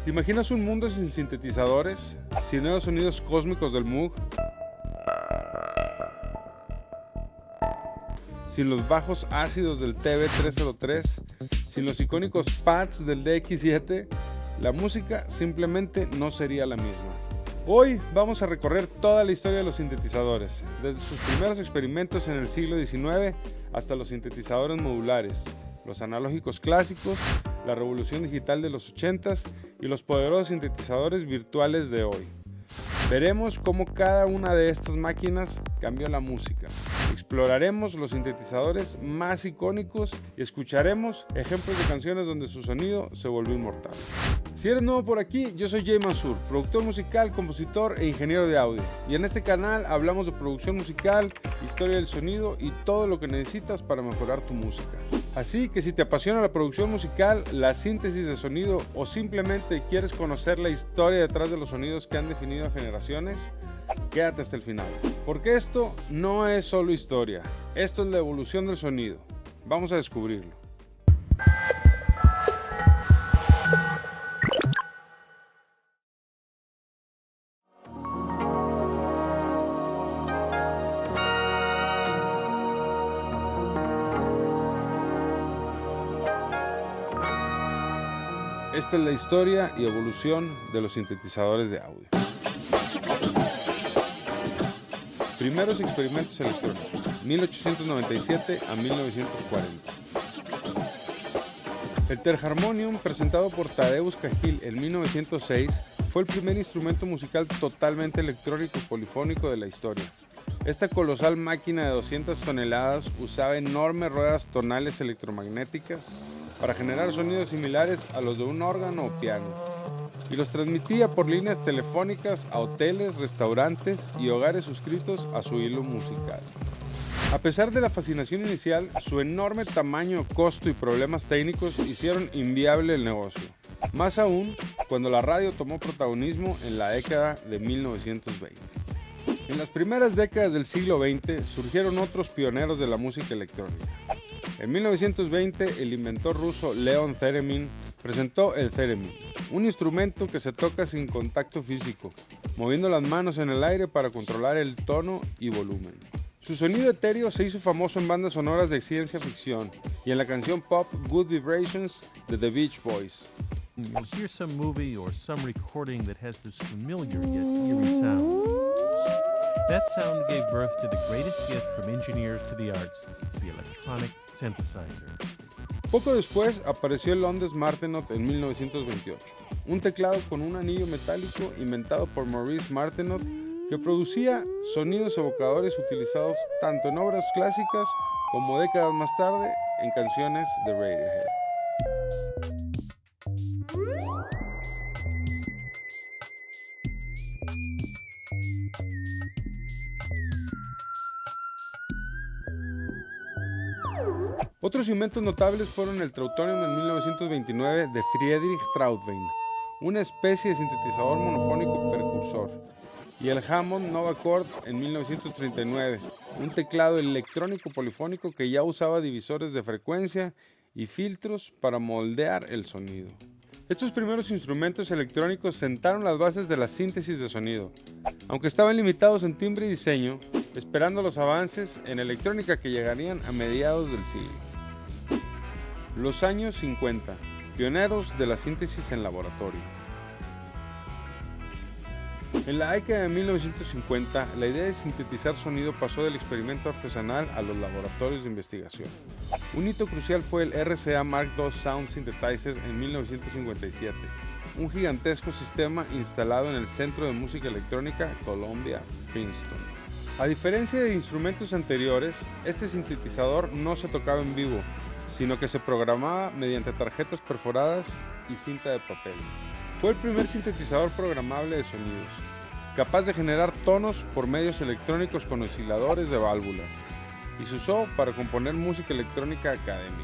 ¿Te imaginas un mundo sin sintetizadores? Sin los sonidos cósmicos del Moog, sin los bajos ácidos del TB-303, sin los icónicos pads del DX7, la música simplemente no sería la misma. Hoy vamos a recorrer toda la historia de los sintetizadores, desde sus primeros experimentos en el siglo XIX hasta los sintetizadores modulares, los analógicos clásicos, la revolución digital de los 80s y los poderosos sintetizadores virtuales de hoy. Veremos cómo cada una de estas máquinas cambió la música. Exploraremos los sintetizadores más icónicos y escucharemos ejemplos de canciones donde su sonido se volvió inmortal. Si eres nuevo por aquí, yo soy Jay Mansur, productor musical, compositor e ingeniero de audio. Y en este canal hablamos de producción musical, historia del sonido y todo lo que necesitas para mejorar tu música. Así que si te apasiona la producción musical, la síntesis de sonido o simplemente quieres conocer la historia detrás de los sonidos que han definido a generaciones, quédate hasta el final. Porque esto no es solo historia, esto es la evolución del sonido. Vamos a descubrirlo. Esta es la historia y evolución de los sintetizadores de audio. Primeros experimentos electrónicos, 1897 a 1940. El Terharmonium, presentado por Tadeusz Cajil en 1906, fue el primer instrumento musical totalmente electrónico y polifónico de la historia. Esta colosal máquina de 200 toneladas usaba enormes ruedas tonales electromagnéticas para generar sonidos similares a los de un órgano o piano, y los transmitía por líneas telefónicas a hoteles, restaurantes y hogares suscritos a su hilo musical. A pesar de la fascinación inicial, su enorme tamaño, costo y problemas técnicos hicieron inviable el negocio. Más aún cuando la radio tomó protagonismo en la década de 1920. En las primeras décadas del siglo XX surgieron otros pioneros de la música electrónica. En 1920, el inventor ruso Leon Theremin presentó el Theremin, un instrumento que se toca sin contacto físico, moviendo las manos en el aire para controlar el tono y volumen. Su sonido etéreo se hizo famoso en bandas sonoras de ciencia ficción y en la canción pop Good Vibrations de The Beach Boys. You'll hear some movie or some recording that has this familiar yet eerie sound. That sound gave birth to the greatest gift from engineers to the arts, the electronic synthesizer. Poco después apareció el Ondes Martenot en 1928, un teclado con un anillo metálico inventado por Maurice Martenot que producía sonidos evocadores utilizados tanto en obras clásicas como décadas más tarde en canciones de Radiohead. Otros inventos notables fueron el Trautonium en 1929 de Friedrich Trautwein, una especie de sintetizador monofónico precursor, y el Hammond Nova Chord en 1939, un teclado electrónico polifónico que ya usaba divisores de frecuencia y filtros para moldear el sonido. Estos primeros instrumentos electrónicos sentaron las bases de la síntesis de sonido, aunque estaban limitados en timbre y diseño, esperando los avances en electrónica que llegarían a mediados del siglo. Los años 50, pioneros de la síntesis en laboratorio. En la década de 1950, la idea de sintetizar sonido pasó del experimento artesanal a los laboratorios de investigación. Un hito crucial fue el RCA Mark II Sound Synthesizer en 1957, un gigantesco sistema instalado en el Centro de Música Electrónica Columbia, Princeton. A diferencia de instrumentos anteriores, este sintetizador no se tocaba en vivo, sino que se programaba mediante tarjetas perforadas y cinta de papel. Fue el primer sintetizador programable de sonidos, capaz de generar tonos por medios electrónicos con osciladores de válvulas, y se usó para componer música electrónica académica.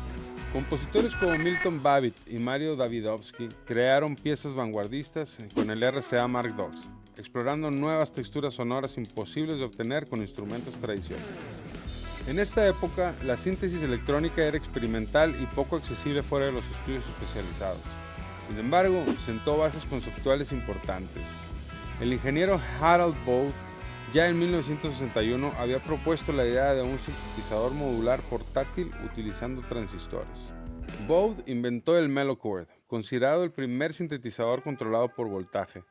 Compositores como Milton Babbitt y Mario Davidovsky crearon piezas vanguardistas con el RCA Mark II, explorando nuevas texturas sonoras imposibles de obtener con instrumentos tradicionales. En esta época, la síntesis electrónica era experimental y poco accesible fuera de los estudios especializados. Sin embargo, sentó bases conceptuales importantes. El ingeniero Harold Bode ya en 1961 había propuesto la idea de un sintetizador modular portátil utilizando transistores. Bode inventó el Melochord, considerado el primer sintetizador controlado por voltaje.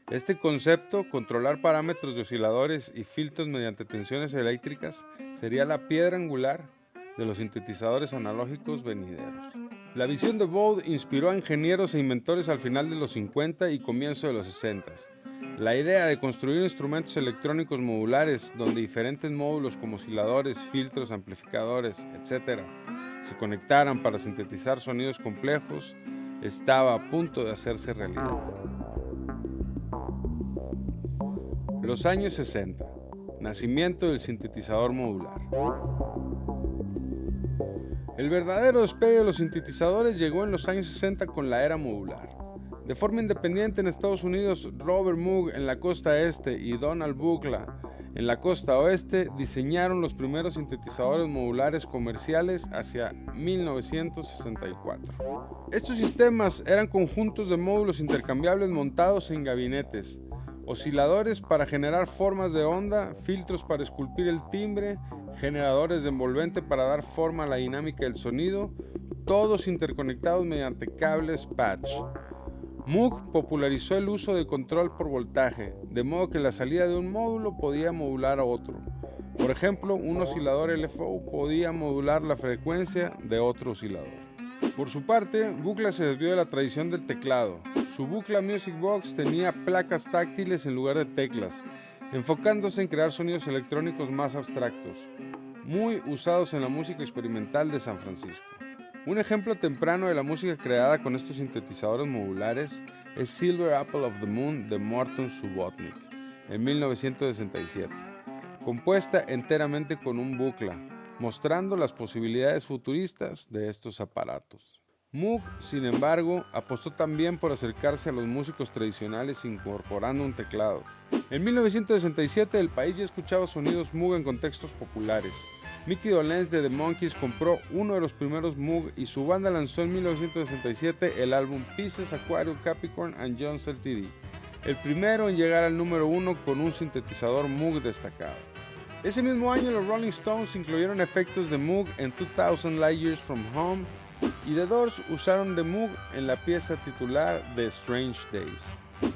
Este concepto, controlar parámetros de osciladores y filtros mediante tensiones eléctricas, sería la piedra angular de los sintetizadores analógicos venideros. La visión de Bode inspiró a ingenieros e inventores al final de los 50 y comienzo de los 60. La idea de construir instrumentos electrónicos modulares donde diferentes módulos como osciladores, filtros, amplificadores, etc. se conectaran para sintetizar sonidos complejos estaba a punto de hacerse realidad. Los años 60. Nacimiento del sintetizador modular. El verdadero despegue de los sintetizadores llegó en los años 60 con la era modular. De forma independiente en Estados Unidos, Robert Moog en la costa este y Donald Buchla en la costa oeste diseñaron los primeros sintetizadores modulares comerciales hacia 1964. Estos sistemas eran conjuntos de módulos intercambiables montados en gabinetes, osciladores para generar formas de onda, filtros para esculpir el timbre, generadores de envolvente para dar forma a la dinámica del sonido, todos interconectados mediante cables patch. Moog popularizó el uso de control por voltaje, de modo que la salida de un módulo podía modular a otro. Por ejemplo, un oscilador LFO podía modular la frecuencia de otro oscilador. Por su parte, Buchla se desvió de la tradición del teclado. Su Buchla Music Box tenía placas táctiles en lugar de teclas, enfocándose en crear sonidos electrónicos más abstractos, muy usados en la música experimental de San Francisco. Un ejemplo temprano de la música creada con estos sintetizadores modulares es Silver Apple of the Moon de Morton Subotnick, en 1967, compuesta enteramente con un Buchla, mostrando las posibilidades futuristas de estos aparatos. Moog, sin embargo, apostó también por acercarse a los músicos tradicionales incorporando un teclado. En 1967 el país ya escuchaba sonidos Moog en contextos populares. Mickey Dolenz de The Monkees compró uno de los primeros Moog y su banda lanzó en 1967 el álbum Pieces, Aquarium, Capricorn and Jones Ltd., el primero en llegar al número 1 con un sintetizador Moog destacado. Ese mismo año los Rolling Stones incluyeron efectos de Moog en 2000 Light Years From Home y The Doors usaron de Moog en la pieza titular de Strange Days.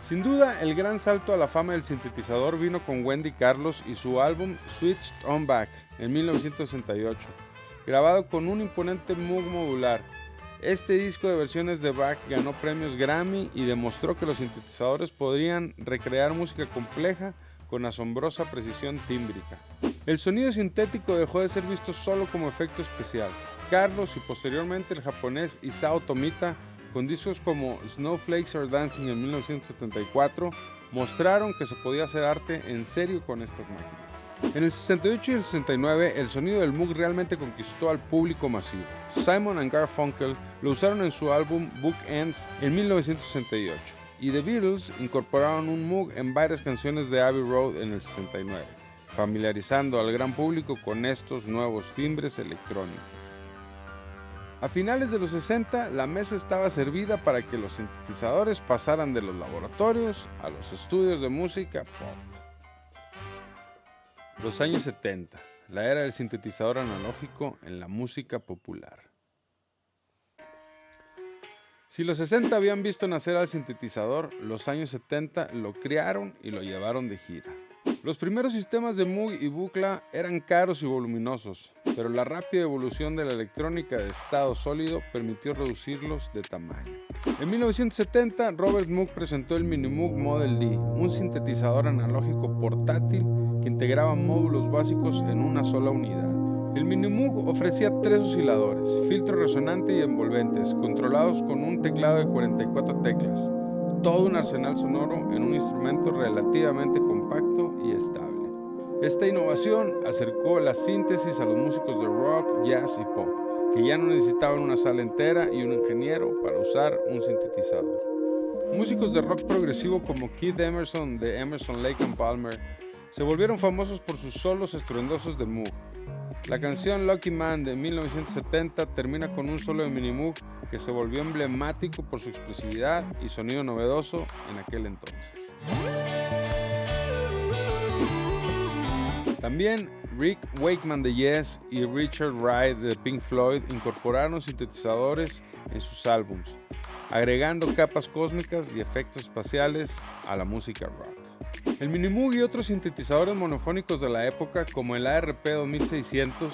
Sin duda, el gran salto a la fama del sintetizador vino con Wendy Carlos y su álbum Switched On Back en 1968, grabado con un imponente Moog modular. Este disco de versiones de Bach ganó premios Grammy y demostró que los sintetizadores podrían recrear música compleja con asombrosa precisión tímbrica. El sonido sintético dejó de ser visto solo como efecto especial. Carlos y posteriormente el japonés Isao Tomita, con discos como Snowflakes Are Dancing en 1974, mostraron que se podía hacer arte en serio con estas máquinas. En el 68 y el 69, el sonido del Moog realmente conquistó al público masivo. Simon and Garfunkel lo usaron en su álbum Bookends en 1968, y The Beatles incorporaron un Moog en varias canciones de Abbey Road en el 69, familiarizando al gran público con estos nuevos timbres electrónicos. A finales de los 60, la mesa estaba servida para que los sintetizadores pasaran de los laboratorios a los estudios de música pop. Los años 70, la era del sintetizador analógico en la música popular. Si los 60 habían visto nacer al sintetizador, los años 70 lo crearon y lo llevaron de gira. Los primeros sistemas de Moog y Buchla eran caros y voluminosos, pero la rápida evolución de la electrónica de estado sólido permitió reducirlos de tamaño. En 1970, Robert Moog presentó el Minimoog Model D, un sintetizador analógico portátil que integraba módulos básicos en una sola unidad. El Minimoog ofrecía 3 osciladores, filtro resonante y envolventes, controlados con un teclado de 44 teclas. Todo un arsenal sonoro en un instrumento relativamente compacto y estable. Esta innovación acercó la síntesis a los músicos de rock, jazz y pop, que ya no necesitaban una sala entera y un ingeniero para usar un sintetizador. Músicos de rock progresivo como Keith Emerson de Emerson, Lake and Palmer se volvieron famosos por sus solos estruendosos de Moog. La canción Lucky Man de 1970 termina con un solo de Minimoog que se volvió emblemático por su expresividad y sonido novedoso en aquel entonces. También Rick Wakeman de Yes y Richard Wright de Pink Floyd incorporaron sintetizadores en sus álbums, agregando capas cósmicas y efectos espaciales a la música rock. El Minimoog y otros sintetizadores monofónicos de la época, como el ARP 2600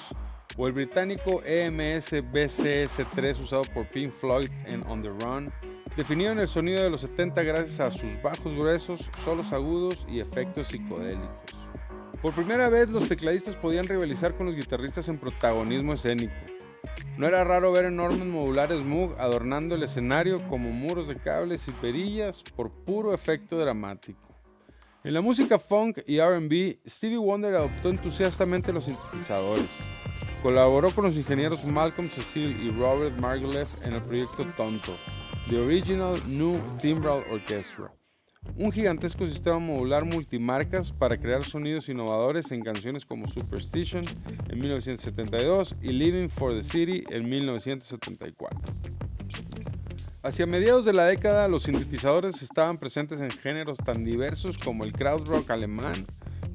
o el británico EMS BCS3 usado por Pink Floyd en On the Run, definieron el sonido de los 70 gracias a sus bajos gruesos, solos agudos y efectos psicodélicos. Por primera vez, los tecladistas podían rivalizar con los guitarristas en protagonismo escénico. No era raro ver enormes modulares Moog adornando el escenario como muros de cables y perillas por puro efecto dramático. En la música funk y R&B, Stevie Wonder adoptó entusiastamente los sintetizadores. Colaboró con los ingenieros Malcolm Cecil y Robert Margouleff en el proyecto Tonto, The Original New Timbral Orchestra, un gigantesco sistema modular multimarcas para crear sonidos innovadores en canciones como Superstition en 1972 y Living for the City en 1974. Hacia mediados de la década, los sintetizadores estaban presentes en géneros tan diversos como el krautrock alemán,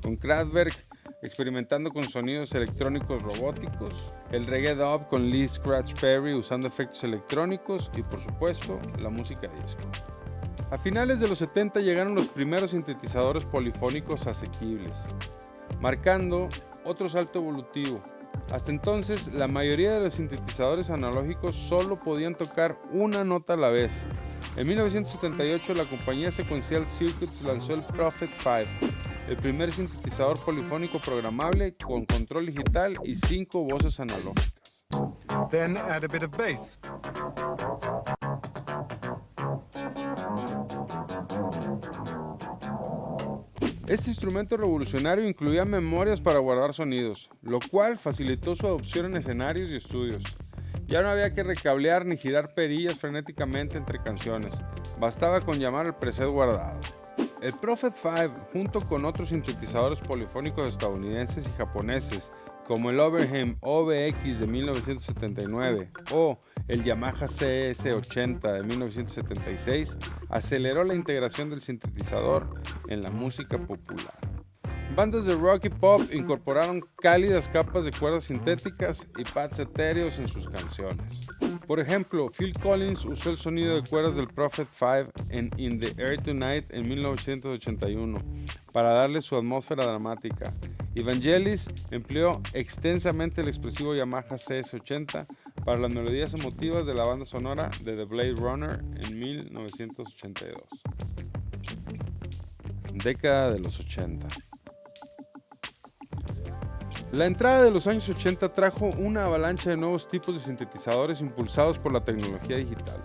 con Kraftwerk experimentando con sonidos electrónicos robóticos, el reggae dub con Lee Scratch Perry usando efectos electrónicos y, por supuesto, la música disco. A finales de los 70 llegaron los primeros sintetizadores polifónicos asequibles, marcando otro salto evolutivo. Hasta entonces, la mayoría de los sintetizadores analógicos solo podían tocar una nota a la vez. En 1978, la compañía Sequential Circuits lanzó el Prophet 5, el primer sintetizador polifónico programable con control digital y 5 voces analógicas. Then add a bit of bass. Este instrumento revolucionario incluía memorias para guardar sonidos, lo cual facilitó su adopción en escenarios y estudios. Ya no había que recablear ni girar perillas frenéticamente entre canciones, bastaba con llamar al preset guardado. El Prophet 5, junto con otros sintetizadores polifónicos estadounidenses y japoneses, como el Oberheim OBX de 1979 o el Yamaha CS80 de 1976, aceleró la integración del sintetizador en la música popular. Bandas de rock y pop incorporaron cálidas capas de cuerdas sintéticas y pads etéreos en sus canciones. Por ejemplo, Phil Collins usó el sonido de cuerdas del Prophet 5 en In the Air Tonight en 1981 para darle su atmósfera dramática. y Vangelis empleó extensamente el expresivo Yamaha CS80 para las melodías emotivas de la banda sonora de The Blade Runner en 1982. Década de los 80. La entrada de los años 80 trajo una avalancha de nuevos tipos de sintetizadores impulsados por la tecnología digital.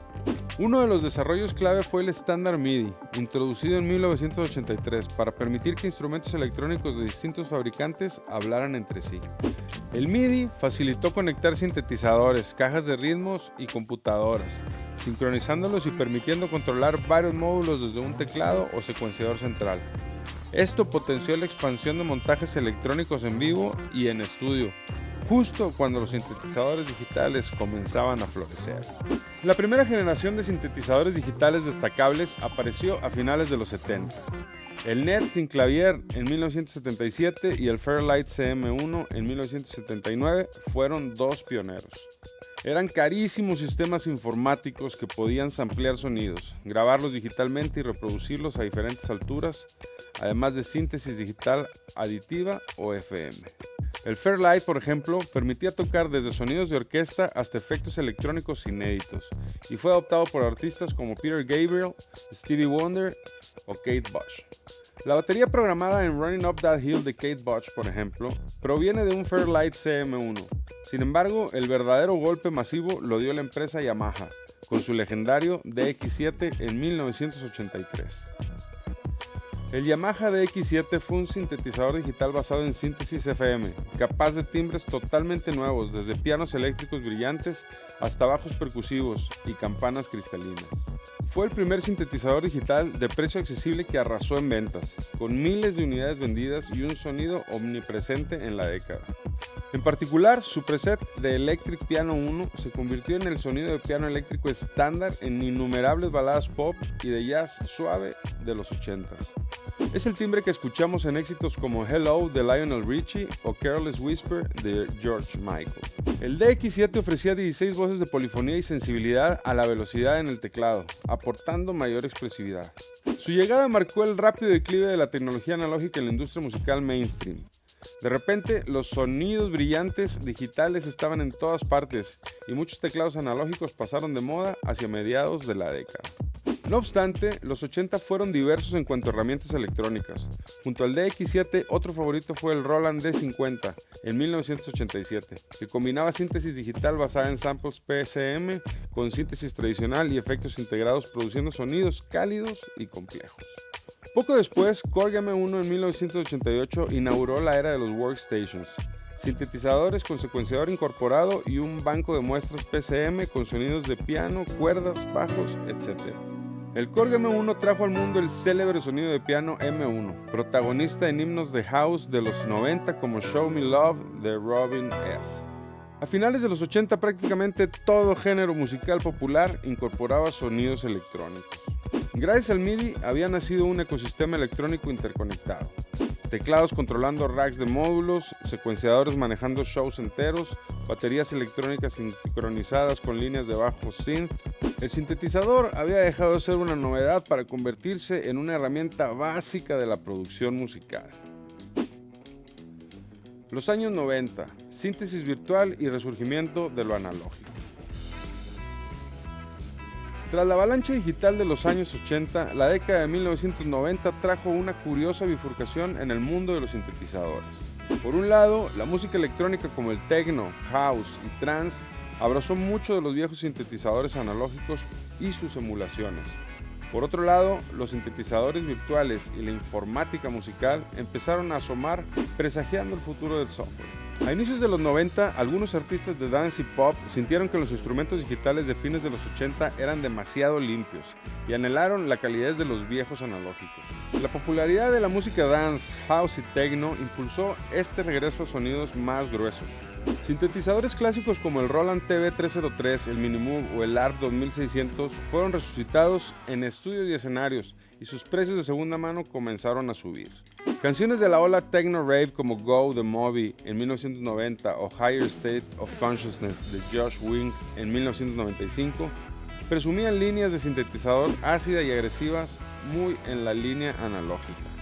Uno de los desarrollos clave fue el estándar MIDI, introducido en 1983 para permitir que instrumentos electrónicos de distintos fabricantes hablaran entre sí. El MIDI facilitó conectar sintetizadores, cajas de ritmos y computadoras, sincronizándolos y permitiendo controlar varios módulos desde un teclado o secuenciador central. Esto potenció la expansión de montajes electrónicos en vivo y en estudio, justo cuando los sintetizadores digitales comenzaban a florecer. La primera generación de sintetizadores digitales destacables apareció a finales de los 70. El NET sin clavier en 1977 y el Fairlight CM1 en 1979 fueron dos pioneros. Eran carísimos sistemas informáticos que podían samplear sonidos, grabarlos digitalmente y reproducirlos a diferentes alturas, además de síntesis digital aditiva o FM. El Fairlight, por ejemplo, permitía tocar desde sonidos de orquesta hasta efectos electrónicos inéditos y fue adoptado por artistas como Peter Gabriel, Stevie Wonder o Kate Bush. La batería programada en Running Up That Hill de Kate Bush, por ejemplo, proviene de un Fairlight CM1. Sin embargo, el verdadero golpe masivo lo dio la empresa Yamaha, con su legendario DX7 en 1983. El Yamaha DX7 fue un sintetizador digital basado en síntesis FM, capaz de timbres totalmente nuevos, desde pianos eléctricos brillantes hasta bajos percusivos y campanas cristalinas. Fue el primer sintetizador digital de precio accesible que arrasó en ventas, con miles de unidades vendidas y un sonido omnipresente en la década. En particular, su preset de Electric Piano 1 se convirtió en el sonido de piano eléctrico estándar en innumerables baladas pop y de jazz suave de los 80s. Es el timbre que escuchamos en éxitos como Hello de Lionel Richie o Careless Whisper de George Michael. El DX7 ofrecía 16 voces de polifonía y sensibilidad a la velocidad en el teclado, aportando mayor expresividad. Su llegada marcó el rápido declive de la tecnología analógica en la industria musical mainstream. De repente, los sonidos brillantes digitales estaban en todas partes y muchos teclados analógicos pasaron de moda hacia mediados de la década. No obstante, los 80 fueron diversos en cuanto a herramientas electrónicas. Junto al DX7, otro favorito fue el Roland D50 en 1987, que combinaba síntesis digital basada en samples PSM con síntesis tradicional y efectos integrados, produciendo sonidos cálidos y complejos. Poco después, Korg M1 en 1988 inauguró la era de los workstations, sintetizadores con secuenciador incorporado y un banco de muestras PCM con sonidos de piano, cuerdas, bajos, etc. El Korg M1 trajo al mundo el célebre sonido de piano M1, protagonista en himnos de house de los 90 como Show Me Love de Robin S. A finales de los 80 prácticamente todo género musical popular incorporaba sonidos electrónicos. Gracias al MIDI había nacido un ecosistema electrónico interconectado. Teclados controlando racks de módulos, secuenciadores manejando shows enteros, baterías electrónicas sincronizadas con líneas de bajo synth. El sintetizador había dejado de ser una novedad para convertirse en una herramienta básica de la producción musical. Los años 90, síntesis virtual y resurgimiento de lo analógico. Tras la avalancha digital de los años 80, la década de 1990 trajo una curiosa bifurcación en el mundo de los sintetizadores. Por un lado, la música electrónica como el techno, house y trance abrazó mucho de los viejos sintetizadores analógicos y sus emulaciones. Por otro lado, los sintetizadores virtuales y la informática musical empezaron a asomar, presagiando el futuro del software. A inicios de los 90, algunos artistas de dance y pop sintieron que los instrumentos digitales de fines de los 80 eran demasiado limpios y anhelaron la calidez de los viejos analógicos. La popularidad de la música dance, house y techno impulsó este regreso a sonidos más gruesos. Sintetizadores clásicos como el Roland TB-303, el Minimoog o el ARP 2600 fueron resucitados en estudios y escenarios y sus precios de segunda mano comenzaron a subir. Canciones de la ola techno rave como Go de Moby en 1990 o Higher State of Consciousness de Josh Wink en 1995 presumían líneas de sintetizador ácida y agresivas muy en la línea analógica.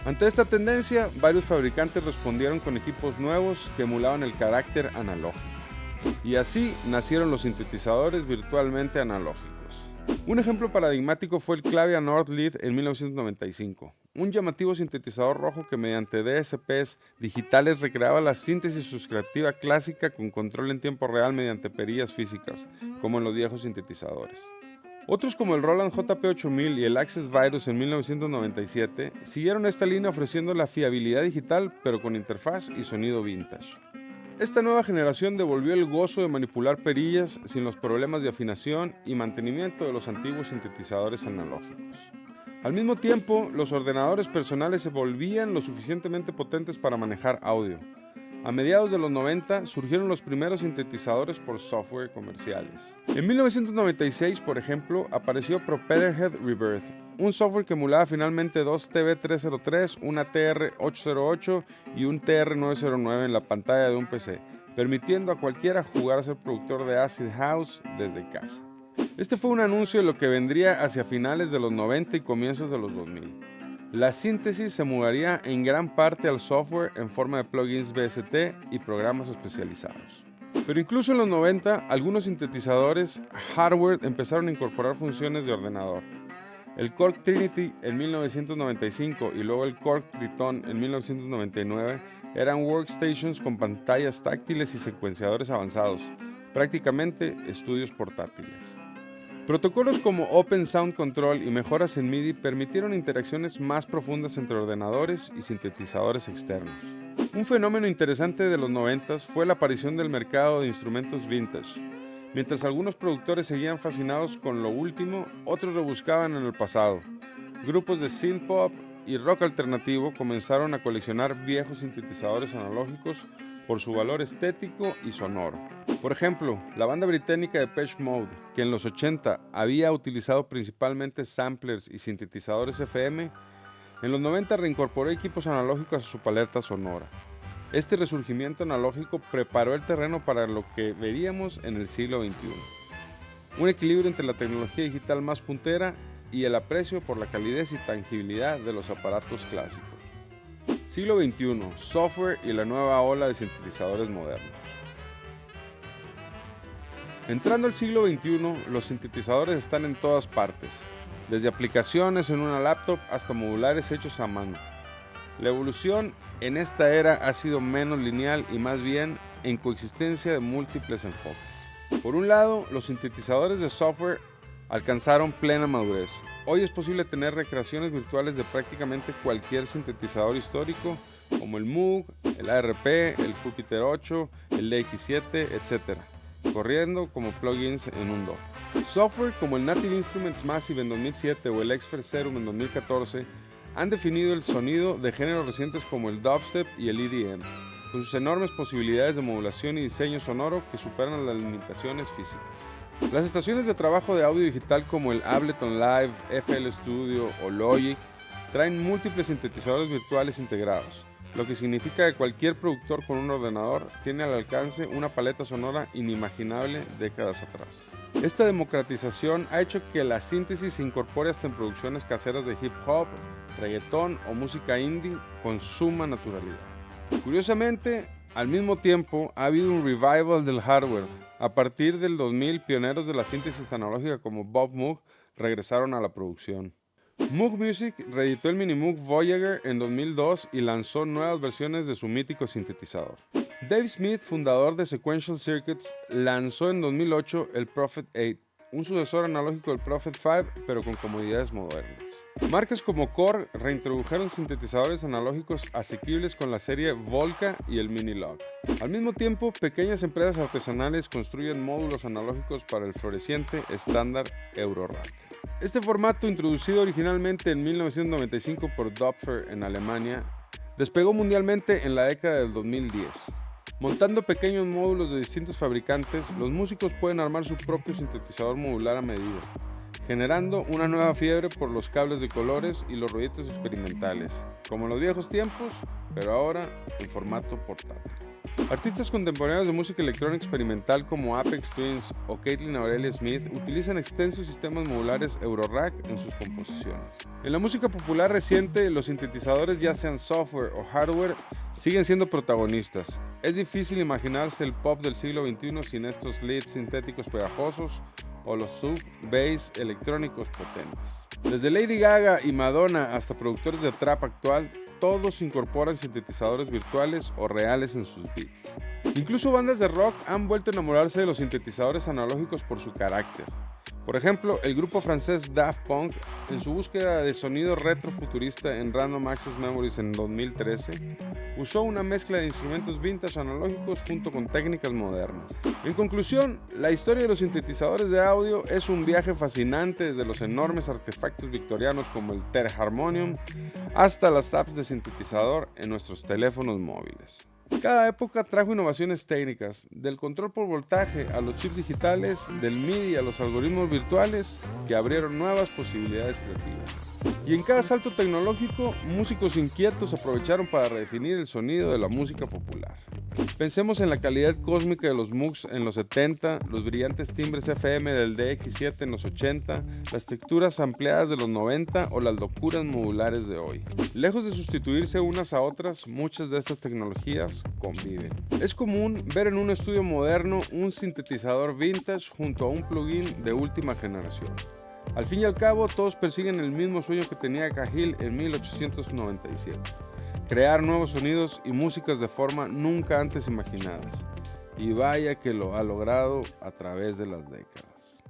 Ante esta tendencia, varios fabricantes respondieron con equipos nuevos que emulaban el carácter analógico. Y así nacieron los sintetizadores virtualmente analógicos. Un ejemplo paradigmático fue el Clavia Nord Lead en 1995, un llamativo sintetizador rojo que mediante DSPs digitales recreaba la síntesis sustractiva clásica con control en tiempo real mediante perillas físicas, como en los viejos sintetizadores. Otros como el Roland JP8000 y el Access Virus en 1997 siguieron esta línea ofreciendo la fiabilidad digital pero con interfaz y sonido vintage. Esta nueva generación devolvió el gozo de manipular perillas sin los problemas de afinación y mantenimiento de los antiguos sintetizadores analógicos. Al mismo tiempo, los ordenadores personales se volvían lo suficientemente potentes para manejar audio. A mediados de los 90 surgieron los primeros sintetizadores por software comerciales. En 1996, por ejemplo, apareció Propellerhead Rebirth, un software que emulaba finalmente dos TB-303, una TR-808 y un TR-909 en la pantalla de un PC, permitiendo a cualquiera jugar a ser productor de Acid House desde casa. Este fue un anuncio de lo que vendría hacia finales de los 90 y comienzos de los 2000. La síntesis se mudaría en gran parte al software en forma de plugins VST y programas especializados. Pero incluso en los 90, algunos sintetizadores hardware empezaron a incorporar funciones de ordenador. El Korg Trinity en 1995 y luego el Korg Triton en 1999 eran workstations con pantallas táctiles y secuenciadores avanzados, prácticamente estudios portátiles. Protocolos como Open Sound Control y mejoras en MIDI permitieron interacciones más profundas entre ordenadores y sintetizadores externos. Un fenómeno interesante de los 90s fue la aparición del mercado de instrumentos vintage. Mientras algunos productores seguían fascinados con lo último, otros rebuscaban en el pasado. Grupos de synth-pop y rock alternativo comenzaron a coleccionar viejos sintetizadores analógicos por su valor estético y sonoro. Por ejemplo, la banda británica Depeche Mode, que en los 80 había utilizado principalmente samplers y sintetizadores FM, en los 90 reincorporó equipos analógicos a su paleta sonora. Este resurgimiento analógico preparó el terreno para lo que veríamos en el siglo XXI. Un equilibrio entre la tecnología digital más puntera y el aprecio por la calidez y tangibilidad de los aparatos clásicos. Siglo XXI, software y la nueva ola de sintetizadores modernos. Entrando al siglo XXI, los sintetizadores están en todas partes, desde aplicaciones en una laptop hasta modulares hechos a mano. La evolución en esta era ha sido menos lineal y más bien en coexistencia de múltiples enfoques. Por un lado, los sintetizadores de software alcanzaron plena madurez. Hoy es posible tener recreaciones virtuales de prácticamente cualquier sintetizador histórico, como el Moog, el ARP, el Jupiter 8, el DX7, etc., corriendo como plugins en un DAW. Software como el Native Instruments Massive en 2007 o el Expert Serum en 2014 han definido el sonido de géneros recientes como el dubstep y el EDM, con sus enormes posibilidades de modulación y diseño sonoro que superan las limitaciones físicas. Las estaciones de trabajo de audio digital como el Ableton Live, FL Studio o Logic traen múltiples sintetizadores virtuales integrados, lo que significa que cualquier productor con un ordenador tiene al alcance una paleta sonora inimaginable décadas atrás. Esta democratización ha hecho que la síntesis se incorpore hasta en producciones caseras de hip hop, reggaetón o música indie con suma naturalidad. Curiosamente, al mismo tiempo ha habido un revival del hardware. A partir del 2000, pioneros de la síntesis analógica como Bob Moog regresaron a la producción. Moog Music reeditó el Mini Moog Voyager en 2002 y lanzó nuevas versiones de su mítico sintetizador. Dave Smith, fundador de Sequential Circuits, lanzó en 2008 el Prophet 8, un sucesor analógico del Prophet 5, pero con comodidades modernas. Marcas como Korg reintrodujeron sintetizadores analógicos asequibles con la serie Volca y el Mini-Log. Al mismo tiempo, pequeñas empresas artesanales construyen módulos analógicos para el floreciente estándar Eurorack. Este formato, introducido originalmente en 1995 por Doepfer en Alemania, despegó mundialmente en la década del 2010. Montando pequeños módulos de distintos fabricantes, los músicos pueden armar su propio sintetizador modular a medida, generando una nueva fiebre por los cables de colores y los rollitos experimentales, como en los viejos tiempos, pero ahora en formato portátil. Artistas contemporáneos de música electrónica experimental como Aphex Twin o Caitlin Aurelia Smith utilizan extensos sistemas modulares Eurorack en sus composiciones. En la música popular reciente, los sintetizadores, ya sean software o hardware, siguen siendo protagonistas. Es difícil imaginarse el pop del siglo XXI sin estos leads sintéticos pegajosos o los sub-bass electrónicos potentes. Desde Lady Gaga y Madonna hasta productores de trap actual, todos incorporan sintetizadores virtuales o reales en sus beats. Incluso bandas de rock han vuelto a enamorarse de los sintetizadores analógicos por su carácter. Por ejemplo, el grupo francés Daft Punk, en su búsqueda de sonido retrofuturista en Random Access Memories en 2013, usó una mezcla de instrumentos vintage analógicos junto con técnicas modernas. En conclusión, la historia de los sintetizadores de audio es un viaje fascinante desde los enormes artefactos victorianos como el Terharmonium hasta las apps de sintetizador en nuestros teléfonos móviles. Cada época trajo innovaciones técnicas, del control por voltaje a los chips digitales, del MIDI a los algoritmos virtuales, que abrieron nuevas posibilidades creativas. Y en cada salto tecnológico, músicos inquietos aprovecharon para redefinir el sonido de la música popular. Pensemos en la calidad cósmica de los Moogs en los 70, los brillantes timbres FM del DX7 en los 80, las texturas ampliadas de los 90 o las locuras modulares de hoy. Lejos de sustituirse unas a otras, muchas de estas tecnologías conviven. Es común ver en un estudio moderno un sintetizador vintage junto a un plugin de última generación. Al fin y al cabo, todos persiguen el mismo sueño que tenía Cahill en 1897. Crear nuevos sonidos y músicas de forma nunca antes imaginadas. Y vaya que lo ha logrado a través de las décadas.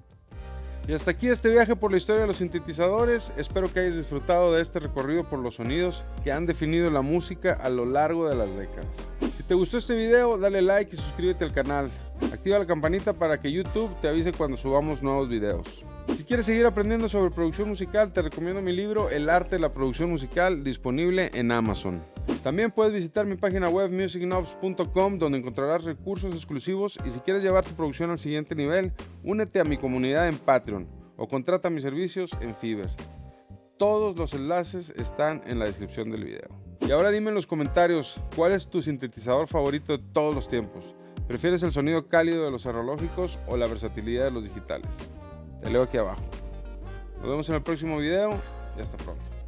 Y hasta aquí este viaje por la historia de los sintetizadores. Espero que hayas disfrutado de este recorrido por los sonidos que han definido la música a lo largo de las décadas. Si te gustó este video, dale like y suscríbete al canal. Activa la campanita para que YouTube te avise cuando subamos nuevos videos. Si quieres seguir aprendiendo sobre producción musical, te recomiendo mi libro El arte de la producción musical, disponible en Amazon. También puedes visitar mi página web musicnobs.com, donde encontrarás recursos exclusivos, y si quieres llevar tu producción al siguiente nivel, únete a mi comunidad en Patreon o contrata mis servicios en Fiverr. Todos los enlaces están en la descripción del video. Y ahora dime en los comentarios, ¿cuál es tu sintetizador favorito de todos los tiempos? ¿Prefieres el sonido cálido de los analógicos o la versatilidad de los digitales? Te leo aquí abajo. Nos vemos en el próximo video y hasta pronto.